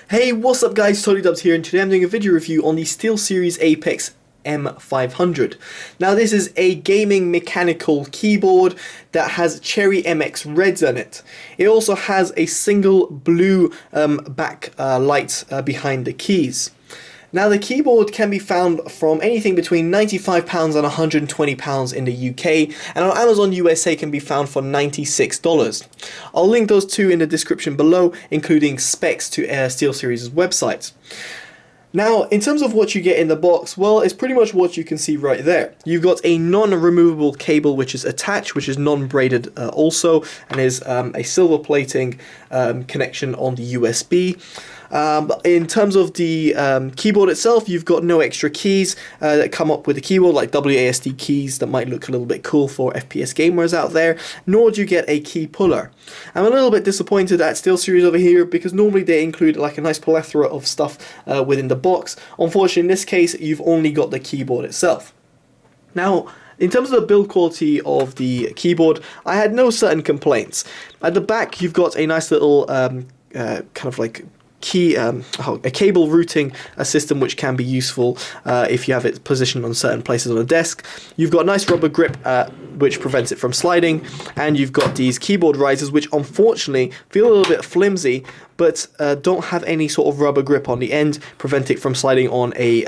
Hey, what's up guys, TotallyDubbed here, and today I'm doing a video review on the SteelSeries Apex M500. Now this is a gaming mechanical keyboard that has Cherry MX Reds on it. It also has a single blue back light behind the keys. Now the keyboard can be found from anything between £95 and £120 in the UK, and on Amazon USA can be found for $96. I'll link those two in the description below, including specs to SteelSeries' website. Now, in terms of what you get in the box, well, it's pretty much what you can see right there. You've got a non-removable cable which is attached, which is non-braided also, and is a silver plating connection on the USB. In terms of the keyboard itself, you've got no extra keys that come up with the keyboard, like WASD keys that might look a little bit cool for FPS gamers out there, nor do you get a key puller. I'm a little bit disappointed at SteelSeries over here because normally they include like a nice plethora of stuff within the box. Unfortunately, in this case, you've only got the keyboard itself. Now, in terms of the build quality of the keyboard, I had no certain complaints. At the back, you've got a nice little kind of like a cable routing system which can be useful if you have it positioned on certain places on a desk. You've got a nice rubber grip which prevents it from sliding, and you've got these keyboard risers which unfortunately feel a little bit flimsy but don't have any sort of rubber grip on the end, prevent it from sliding on a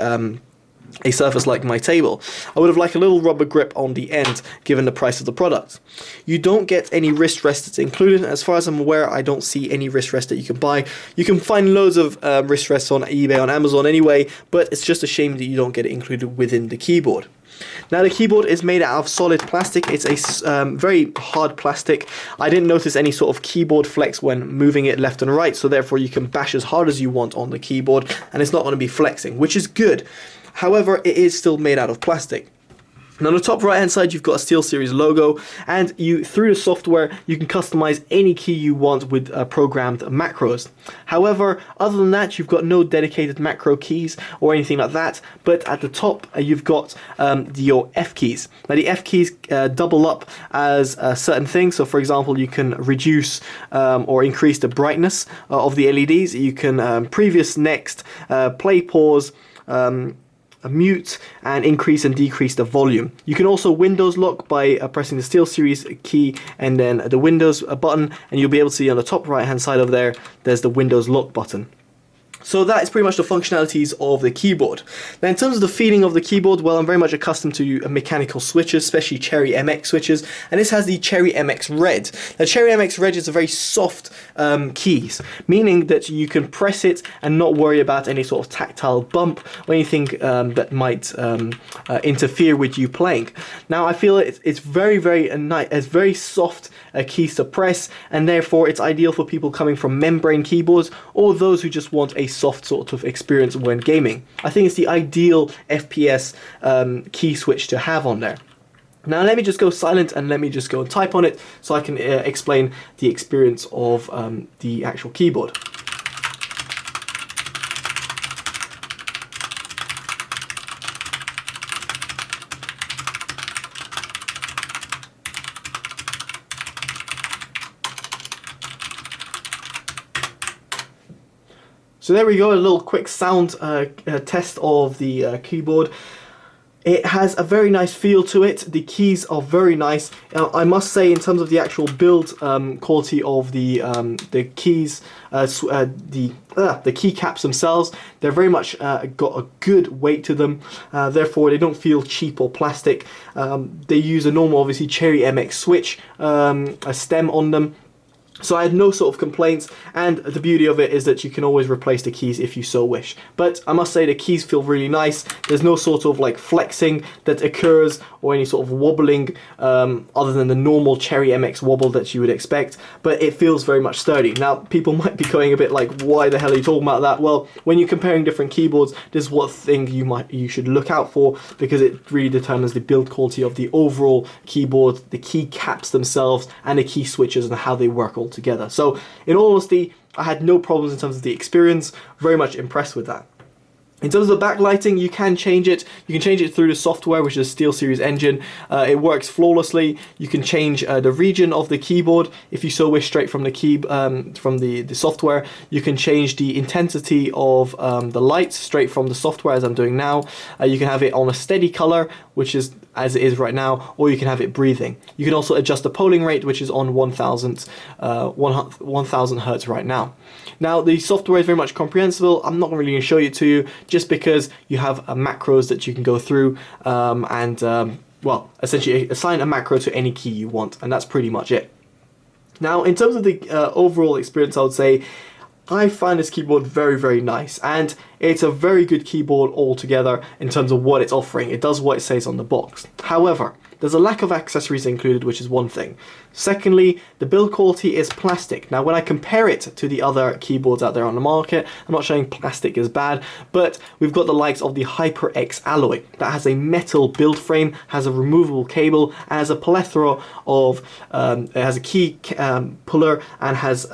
surface like my table. I would have liked a little rubber grip on the end given the price of the product. You don't get any wrist rest that's included. As far as I'm aware, I don't see any wrist rest that you can buy. You can find loads of wrist rests on eBay, on Amazon anyway, but it's just a shame that you don't get it included within the keyboard. Now the keyboard is made out of solid plastic. It's a very hard plastic. I didn't notice any sort of keyboard flex when moving it left and right, so therefore you can bash as hard as you want on the keyboard and it's not going to be flexing, which is good. However, it is still made out of plastic. Now on the top right hand side you've got a SteelSeries logo, and through the software you can customize any key you want with programmed macros. However, other than that, you've got no dedicated macro keys or anything like that, but at the top you've got your F keys. Now the F keys double up as certain things, so for example you can reduce or increase the brightness of the LEDs, you can previous, next, play, pause, mute, and increase and decrease the volume. You can also Windows lock by pressing the SteelSeries key and then the Windows button, and you'll be able to see on the top right hand side over there, there's the Windows lock button. So that is pretty much the functionalities of the keyboard. Now in terms of the feeling of the keyboard, well, I'm very much accustomed to mechanical switches, especially Cherry MX switches, and this has the Cherry MX Red. Now Cherry MX Red is a very soft keys, meaning that you can press it and not worry about any sort of tactile bump or anything that might interfere with you playing. Now I feel it's very nice, it's very soft keys to press, and therefore it's ideal for people coming from membrane keyboards or those who just want a soft sort of experience when gaming. I think it's the ideal FPS key switch to have on there. Now let me just go silent and let me just go and type on it so I can explain the experience of the actual keyboard. So there we go, a little quick sound test of the keyboard. It has a very nice feel to it. The keys are very nice. I must say, in terms of the actual build quality of the keys, the keycaps themselves, they're very much got a good weight to them. Therefore, they don't feel cheap or plastic. They use a normal, obviously, Cherry MX switch, a stem on them. So I had no sort of complaints, and the beauty of it is that you can always replace the keys if you so wish. But I must say the keys feel really nice. There's no sort of like flexing that occurs or any sort of wobbling other than the normal Cherry MX wobble that you would expect, but it feels very much sturdy. Now people might be going a bit like, why the hell are you talking about that? Well, when you're comparing different keyboards, this is what thing you should look out for, because it really determines the build quality of the overall keyboard, the key caps themselves, and the key switches and how they work all together. So in all honesty, I had no problems in terms of the experience. Very much impressed with that. In terms of the backlighting, you can change it. You can change it through the software, which is SteelSeries engine. It works flawlessly. You can change the region of the keyboard if you so wish straight from the from the software. You can change the intensity of the lights straight from the software, as I'm doing now. You can have it on a steady color, which is as it is right now, or you can have it breathing. You can also adjust the polling rate, which is on 1000 hertz right now. Now, the software is very much comprehensible. I'm not really going to show it to you just because you have macros that you can go through well, essentially assign a macro to any key you want, and that's pretty much it. Now, in terms of the overall experience, I would say I find this keyboard very, very nice, and it's a very good keyboard altogether in terms of what it's offering. It does what it says on the box. However, there's a lack of accessories included, which is one thing. Secondly, the build quality is plastic. Now, when I compare it to the other keyboards out there on the market, I'm not saying plastic is bad, but we've got the likes of the HyperX Alloy that has a metal build frame, has a removable cable, and has a plethora of, it has a key puller, and has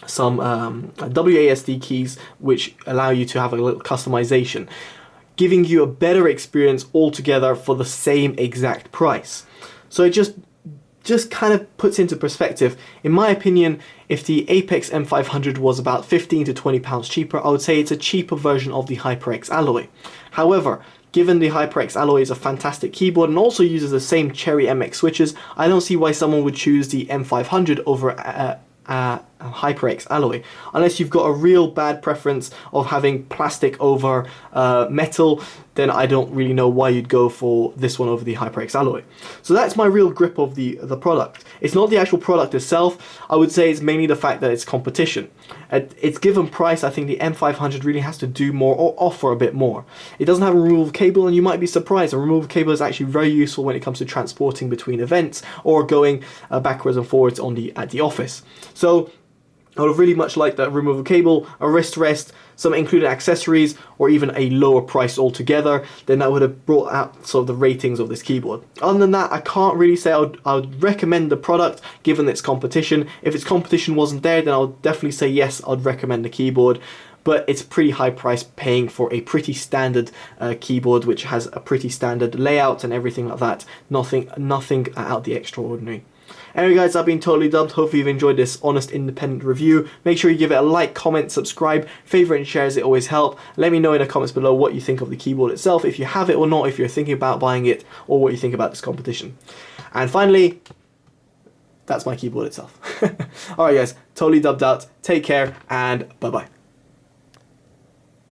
some WASD keys which allow you to have a little customization, giving you a better experience altogether for the same exact price. So it just kind of puts into perspective, in my opinion, if the Apex M500 was about 15 to 20 pounds cheaper, I would say it's a cheaper version of the HyperX Alloy. However, given the HyperX Alloy is a fantastic keyboard and also uses the same Cherry MX switches, I don't see why someone would choose the M500 over HyperX Alloy, unless you've got a real bad preference of having plastic over metal. Then I don't really know why you'd go for this one over the HyperX Alloy. So that's my real grip of the product. It's not the actual product itself. I would say it's mainly the fact that it's competition. At its given price, I think the M500 really has to do more or offer a bit more. It doesn't have a removable cable, and you might be surprised. A removable cable is actually very useful when it comes to transporting between events or going backwards and forwards at the office. So I would have really much liked that removable cable, a wrist rest, some included accessories, or even a lower price altogether. Then that would have brought out sort of the ratings of this keyboard. Other than that, I can't really say I would recommend the product given its competition. If its competition wasn't there, then I would definitely say yes, I'd recommend the keyboard. But it's a pretty high price paying for a pretty standard keyboard, which has a pretty standard layout and everything like that. Nothing out the extraordinary. Anyway guys, I've been Totally Dubbed. Hopefully you've enjoyed this honest independent review. Make sure you give it a like, comment, subscribe, favourite and shares, it always help. Let me know in the comments below what you think of the keyboard itself, if you have it or not, if you're thinking about buying it, or what you think about this competition. And finally, that's my keyboard itself. Alright guys, Totally Dubbed out. Take care and bye bye.